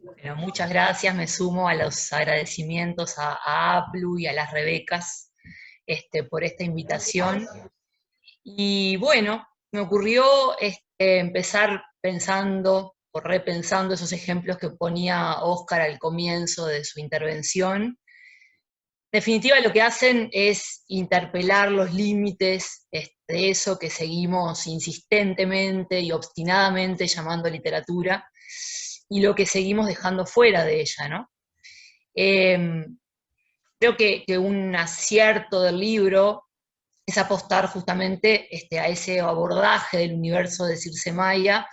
Bueno, muchas gracias, me sumo a los agradecimientos a Aplu y a las Rebecas por esta invitación. Y bueno, me ocurrió empezar pensando o repensando esos ejemplos que ponía Oscar al comienzo de su intervención. En definitiva, lo que hacen es interpelar los límites de eso que seguimos insistentemente y obstinadamente llamando literatura y lo que seguimos dejando fuera de ella, ¿no? Eh, Creo que un acierto del libro es apostar justamente a ese abordaje del universo de Circe Maya,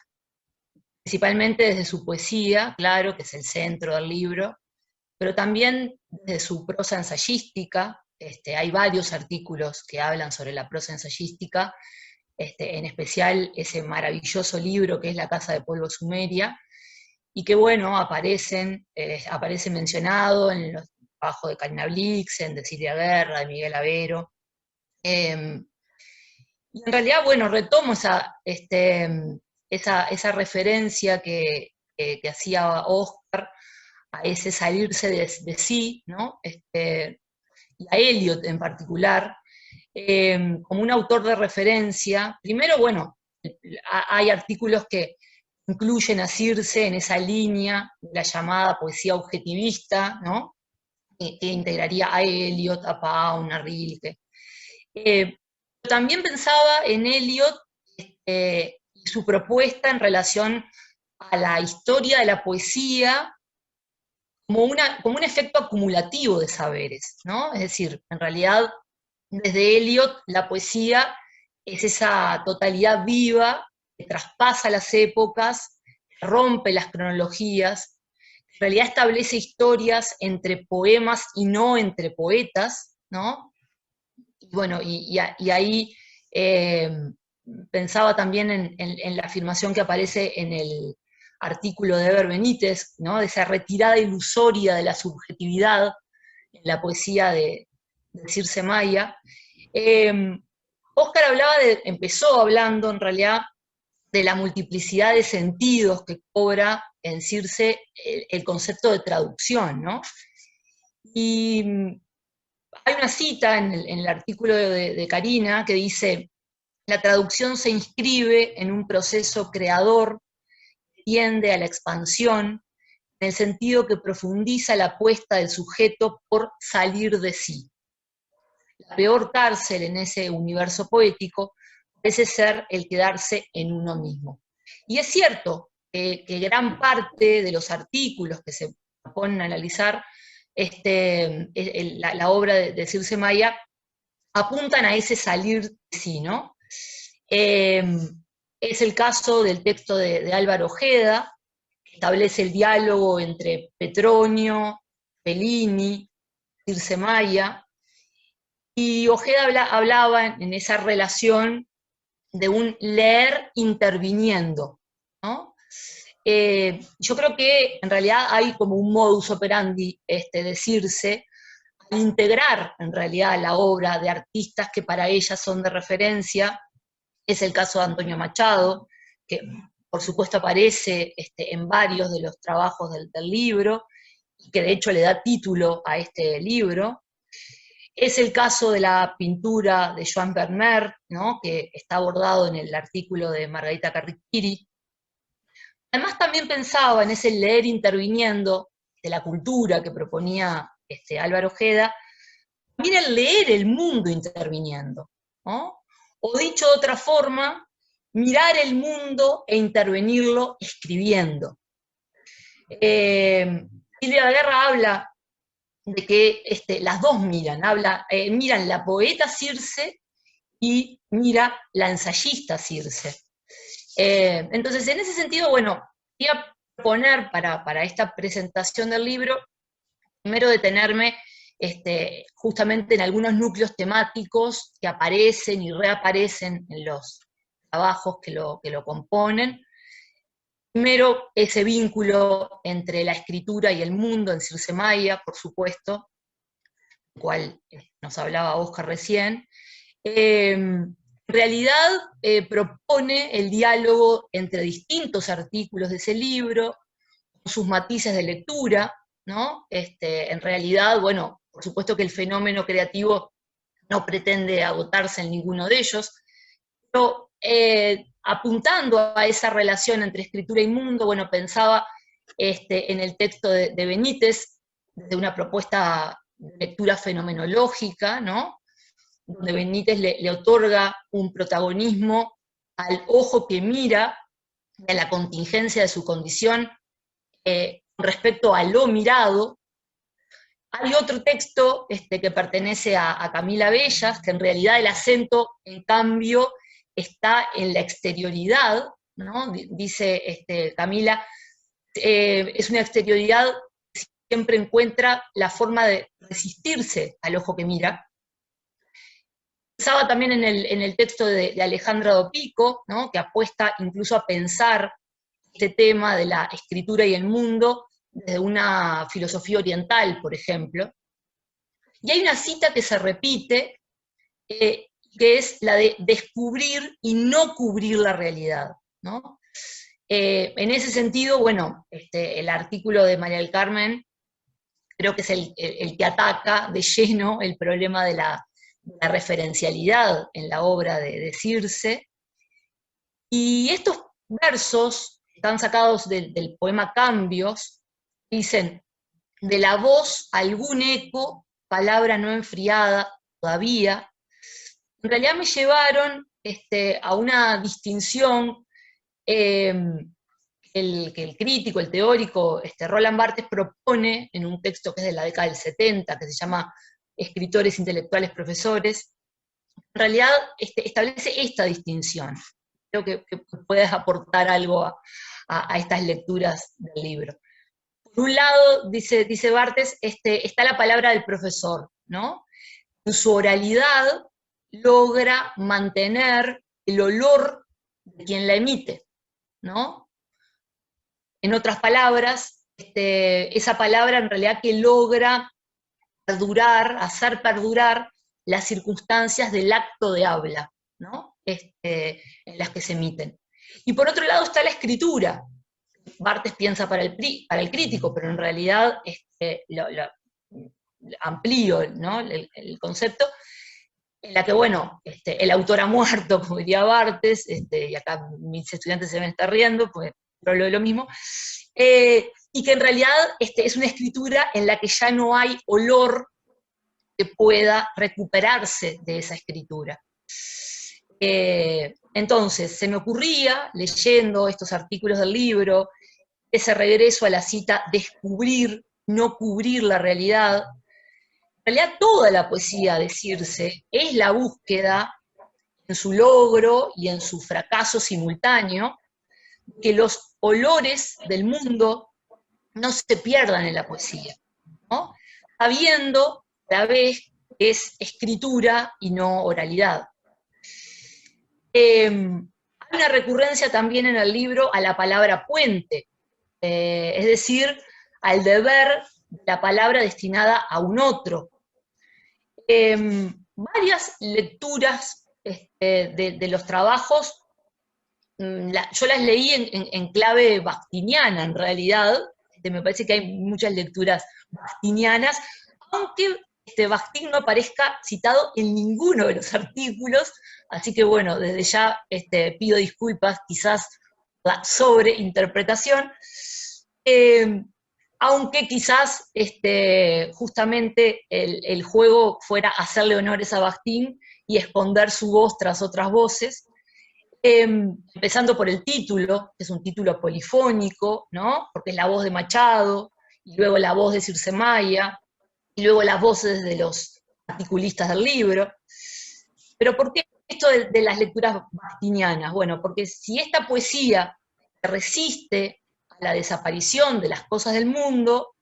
principalmente desde su poesía, claro, que es el centro del libro, pero también desde su prosa ensayística. Hay varios artículos que hablan sobre la prosa ensayística, en especial ese maravilloso libro que es La Casa de Polvo Sumeria, y que bueno, aparece mencionado en los trabajos de Karina Blixen, de Silvia Guerra, de Miguel Avero. Y en realidad, bueno, retomo esa referencia que hacía Oscar a ese salirse de sí, ¿no? Y a Eliot en particular, como un autor de referencia. Primero, bueno, hay artículos que incluyen a Circe en esa línea, la llamada poesía objetivista, ¿no? Que integraría a Eliot, a Pound, a Rilke. También pensaba en Eliot y su propuesta en relación a la historia de la poesía como un efecto acumulativo de saberes, ¿no? Es decir, en realidad, desde Eliot, la poesía es esa totalidad viva que traspasa las épocas, que rompe las cronologías, en realidad establece historias entre poemas y no entre poetas, ¿no? Y bueno, y ahí eh, pensaba también en la afirmación que aparece en el artículo de Eber Benítez, ¿no? De esa retirada ilusoria de la subjetividad en la poesía de Circe Maya. Eh, Oscar empezó hablando en realidad de la multiplicidad de sentidos que cobra en Circe el concepto de traducción, ¿no? Y hay una cita en el artículo de Karina que dice: la traducción se inscribe en un proceso creador que tiende a la expansión, en el sentido que profundiza la apuesta del sujeto por salir de sí. La peor cárcel en ese universo poético parece ser el quedarse en uno mismo. Y es cierto que gran parte de los artículos que se ponen a analizar la obra de Circe Maya apuntan a ese salir de sí, ¿no? Eh, es el caso del texto de Álvaro Ojeda, que establece el diálogo entre Petronio, Fellini, Circe Maya, y Ojeda hablaba en esa relación de un leer interviniendo, ¿no? Yo creo que en realidad hay como un modus operandi de Circe, integrar en realidad la obra de artistas que para ella son de referencia. Es el caso de Antonio Machado, que por supuesto aparece en varios de los trabajos del libro, y que de hecho le da título a este libro. Es el caso de la pintura de Joan Vermeer, ¿no? Que está abordado en el artículo de Margarita Carricchiri. Además también pensaba en ese leer interviniendo de la cultura que proponía Álvaro Ojeda, también el leer el mundo interviniendo, ¿no? O dicho de otra forma, mirar el mundo e intervenirlo escribiendo. Silvia Guerra habla de que las dos miran la poeta Circe y mira la ensayista Circe. Entonces, en ese sentido, bueno, voy a proponer para esta presentación del libro, primero detenerme justamente en algunos núcleos temáticos que aparecen y reaparecen en los trabajos que lo componen. Primero, ese vínculo entre la escritura y el mundo en Circe Maya, por supuesto, del cual nos hablaba Oscar recién. En realidad propone el diálogo entre distintos artículos de ese libro, sus matices de lectura, ¿no? En realidad, bueno, por supuesto que el fenómeno creativo no pretende agotarse en ninguno de ellos, pero apuntando a esa relación entre escritura y mundo, bueno, pensaba en el texto de Benítez, de una propuesta de lectura fenomenológica, ¿no? Donde Benítez le otorga un protagonismo al ojo que mira, de la contingencia de su condición, respecto a lo mirado. Hay otro texto que pertenece a Camila Bellas, que en realidad el acento, en cambio, está en la exterioridad, ¿no? Dice Camila, es una exterioridad que siempre encuentra la forma de resistirse al ojo que mira. Pensaba también en el texto de Alejandra Dopico, ¿no? Que apuesta incluso a pensar este tema de la escritura y el mundo desde una filosofía oriental, por ejemplo. Y hay una cita que se repite, que es la de descubrir y no cubrir la realidad, ¿no? En ese sentido, bueno, el artículo de María del Carmen creo que es el que ataca de lleno el problema de la referencialidad en la obra de Circe. Y estos versos están sacados del poema Cambios, dicen, de la voz algún eco, palabra no enfriada todavía, en realidad me llevaron a una distinción que el crítico, el teórico, Roland Barthes propone en un texto que es de la década del 70, que se llama Escritores intelectuales profesores. En realidad establece esta distinción. Creo que puedes aportar algo a estas lecturas del libro. Por un lado, dice Barthes, está la palabra del profesor, ¿no? En su oralidad logra mantener el olor de quien la emite, ¿no? En otras palabras, esa palabra en realidad que logra perdurar, hacer perdurar las circunstancias del acto de habla, ¿no? En las que se emiten. Y por otro lado está la escritura. Barthes piensa para el crítico, pero en realidad lo amplío, ¿no? el concepto, en la que, bueno, el autor ha muerto, como diría Barthes, y acá mis estudiantes se van a estar riendo, pues pero lo mismo, y que en realidad es una escritura en la que ya no hay olor que pueda recuperarse de esa escritura. Entonces, se me ocurría, leyendo estos artículos del libro, ese regreso a la cita descubrir, no cubrir la realidad. En realidad toda la poesía de Circe es la búsqueda, en su logro y en su fracaso simultáneo, que los olores del mundo no se pierdan en la poesía, ¿no? Sabiendo a la vez que es escritura y no oralidad. Hay una recurrencia también en el libro a la palabra puente, es decir, al deber de la palabra destinada a un otro. Varias lecturas de los trabajos, yo las leí en clave bakhtiniana, en realidad. Me parece que hay muchas lecturas bakhtinianas, aunque Bakhtin no aparezca citado en ninguno de los artículos, así que bueno, desde ya pido disculpas, quizás la sobreinterpretación, aunque quizás justamente el juego fuera hacerle honores a Bakhtin y esconder su voz tras otras voces, empezando por el título, que es un título polifónico, ¿no? Porque es la voz de Machado, y luego la voz de Circe Maya, y luego las voces de los articulistas del libro. Pero ¿por qué esto de las lecturas bakhtinianas? Bueno, porque si esta poesía resiste a la desaparición de las cosas del mundo,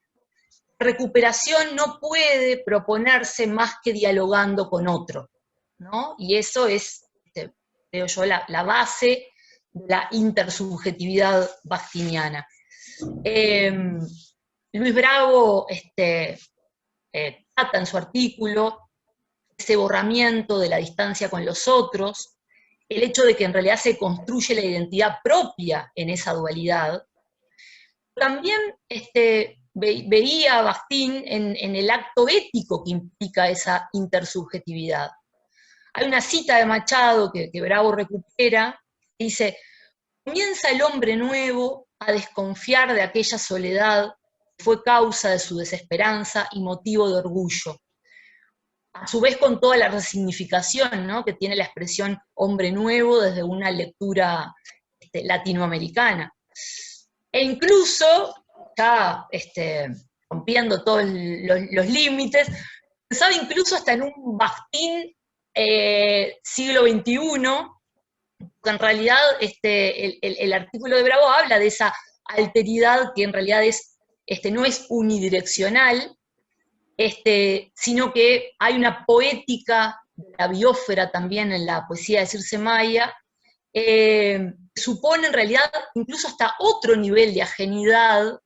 recuperación no puede proponerse más que dialogando con otro, ¿no? Y eso es, creo yo, la base de la intersubjetividad bakhtiniana. Luis Bravo trata en su artículo ese borramiento de la distancia con los otros, el hecho de que en realidad se construye la identidad propia en esa dualidad. También veía a Bakhtin en el acto ético que implica esa intersubjetividad. Hay una cita de Machado que Bravo recupera, que dice: comienza el hombre nuevo a desconfiar de aquella soledad que fue causa de su desesperanza y motivo de orgullo. A su vez con toda la resignificación, ¿no?, que tiene la expresión hombre nuevo desde una lectura latinoamericana. E incluso, ya rompiendo todos los límites, pensaba incluso hasta en un Bakhtin siglo XXI, que en realidad el artículo de Bravo habla de esa alteridad que en realidad no es unidireccional, sino que hay una poética de la biosfera también en la poesía de Circe Maya, supone en realidad incluso hasta otro nivel de ajenidad,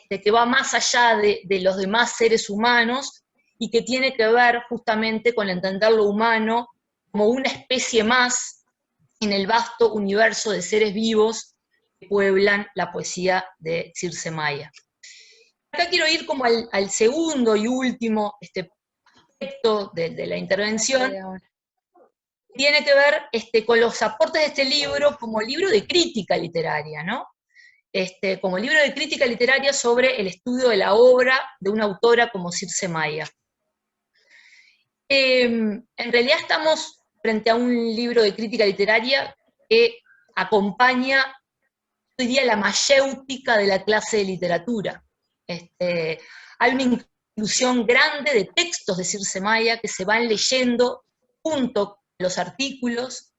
que va más allá de los demás seres humanos, y que tiene que ver justamente con entender lo humano como una especie más en el vasto universo de seres vivos que pueblan la poesía de Circe Maya. Acá quiero ir como al segundo y último aspecto de la intervención, tiene que ver con los aportes de este libro como libro de crítica literaria, ¿no? Como libro de crítica literaria sobre el estudio de la obra de una autora como Circe Maya. En realidad estamos frente a un libro de crítica literaria que acompaña, hoy día, la mayéutica de la clase de literatura. Hay una inclusión grande de textos de Circe Maya que se van leyendo junto con los artículos.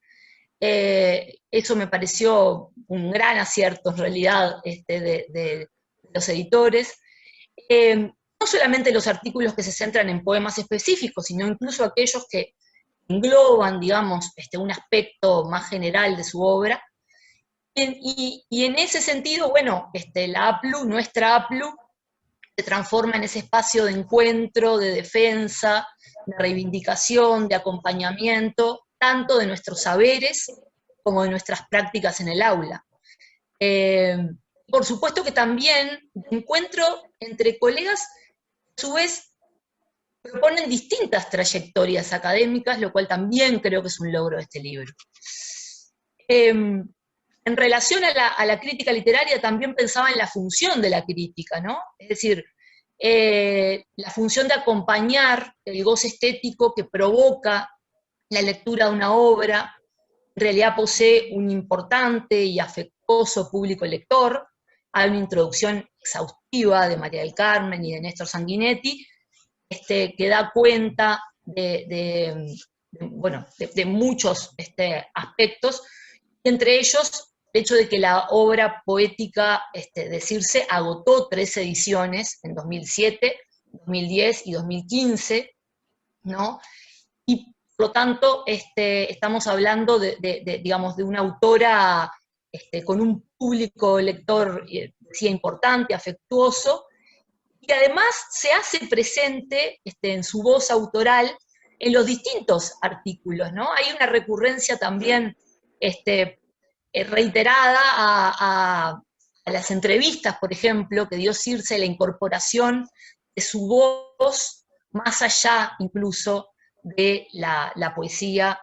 Eso me pareció un gran acierto, en realidad, de los editores. No solamente los artículos que se centran en poemas específicos, sino incluso aquellos que engloban, digamos, un aspecto más general de su obra. Y en ese sentido, bueno, la APLU, nuestra APLU, se transforma en ese espacio de encuentro, de defensa, de reivindicación, de acompañamiento, tanto de nuestros saberes como de nuestras prácticas en el aula. Por supuesto que también encuentro entre colegas, a su vez, proponen distintas trayectorias académicas, lo cual también creo que es un logro de este libro. En relación a la crítica literaria, también pensaba en la función de la crítica, ¿no? Es decir, la función de acompañar el goce estético que provoca la lectura de una obra. En realidad posee un importante y afectuoso público lector. Hay una introducción exhaustiva de María del Carmen y de Néstor Sanguinetti, que da cuenta de muchos aspectos, entre ellos el hecho de que la obra poética de Circe agotó 3 ediciones en 2007, 2010 y 2015, ¿no? Y por lo tanto estamos hablando digamos, de una autora con un público lector importante, afectuoso, y además se hace presente en su voz autoral en los distintos artículos, ¿no? Hay una recurrencia también reiterada a las entrevistas, por ejemplo, que dio Circe, la incorporación de su voz más allá incluso de la poesía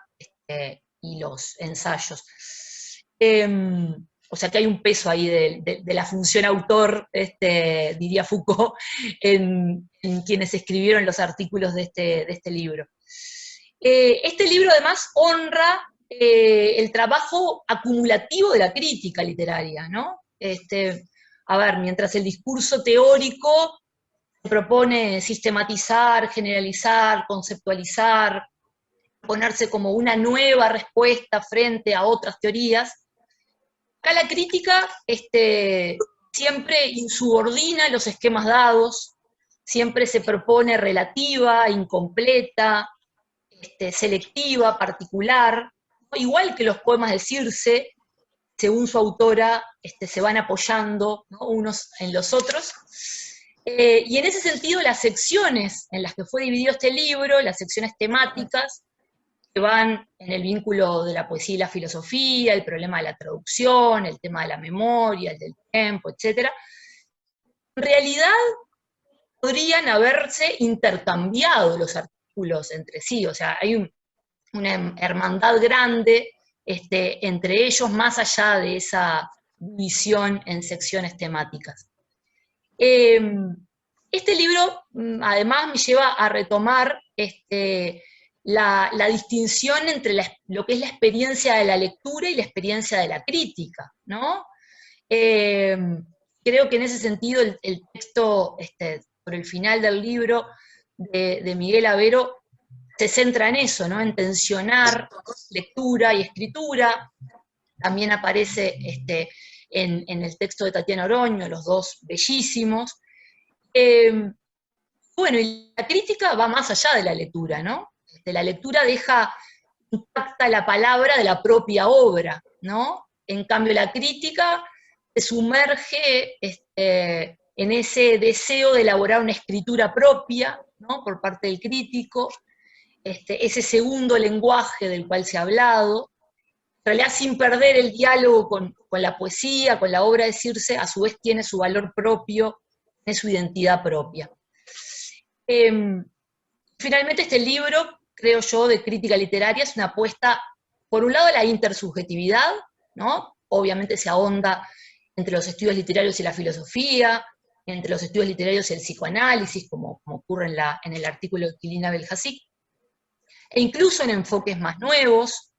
y los ensayos. O sea que hay un peso ahí de la función autor, diría Foucault, en quienes escribieron los artículos de este libro. Este libro además honra el trabajo acumulativo de la crítica literaria, ¿no? A ver, mientras el discurso teórico propone sistematizar, generalizar, conceptualizar, ponerse como una nueva respuesta frente a otras teorías, acá la crítica siempre insubordina los esquemas dados, siempre se propone relativa, incompleta, selectiva, particular, ¿no? Igual que los poemas de Circe, según su autora, se van apoyando, ¿no?, unos en los otros. Y en ese sentido, las secciones en las que fue dividido este libro, las secciones temáticas, que van en el vínculo de la poesía y la filosofía, el problema de la traducción, el tema de la memoria, el del tiempo, etc., En realidad podrían haberse intercambiado los artículos entre sí, o sea, hay una hermandad grande entre ellos, más allá de esa división en secciones temáticas. Este libro, además, me lleva a retomar la distinción entre lo que es la experiencia de la lectura y la experiencia de la crítica, ¿no? Creo que en ese sentido el texto, por el final del libro, de Miguel Avero, se centra en eso, ¿no? En tensionar lectura y escritura. También aparece en el texto de Tatiana Oroño, los dos bellísimos. Bueno, y la crítica va más allá de la lectura, ¿no? La lectura deja intacta la palabra de la propia obra, ¿no? En cambio, la crítica se sumerge en ese deseo de elaborar una escritura propia, ¿no? Por parte del crítico, ese segundo lenguaje del cual se ha hablado, en realidad sin perder el diálogo con la poesía, con la obra de Circe, a su vez tiene su valor propio, tiene su identidad propia. Finalmente este libro, creo yo, de crítica literaria, es una apuesta, por un lado, a la intersubjetividad, ¿no? Obviamente se ahonda entre los estudios literarios y la filosofía, entre los estudios literarios y el psicoanálisis, como ocurre en el artículo de Quilina Beljasik, e incluso en enfoques más nuevos,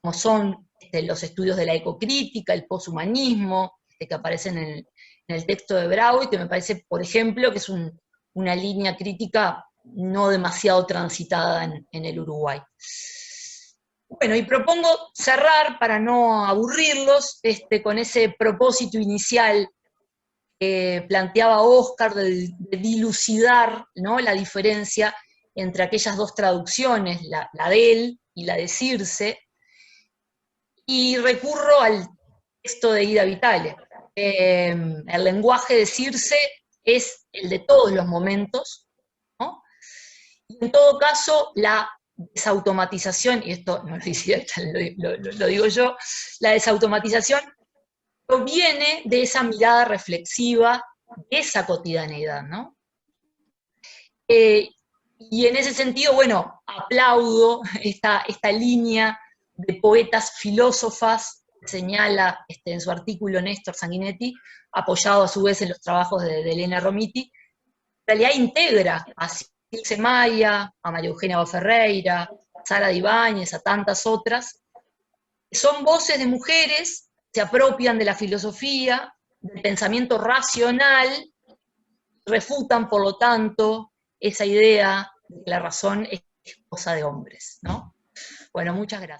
como son los estudios de la ecocrítica, el poshumanismo, que aparecen en el texto de Brau, y que me parece, por ejemplo, que es una línea crítica no demasiado transitada en el Uruguay. Bueno, y propongo cerrar, para no aburrirlos, con ese propósito inicial que planteaba Oscar de dilucidar, ¿no?, la diferencia entre aquellas dos traducciones, la de él y la de Circe, y recurro al texto de Ida Vitale. El lenguaje de Circe es el de todos los momentos, ¿no? Y en todo caso, la desautomatización, y esto no lo dice lo digo yo, la desautomatización proviene de esa mirada reflexiva, de esa cotidianeidad, ¿no? Y en ese sentido, bueno, aplaudo esta línea de poetas filósofas que señala en su artículo Néstor Sanguinetti, apoyado a su vez en los trabajos de Elena Romiti. En realidad integra a Circe Maya, a María Eugenia Boferreira, a Sara de Ibáñez, a tantas otras, que son voces de mujeres, se apropian de la filosofía, del pensamiento racional, refutan, por lo tanto, esa idea de que la razón es cosa de hombres, ¿no? Bueno, muchas gracias.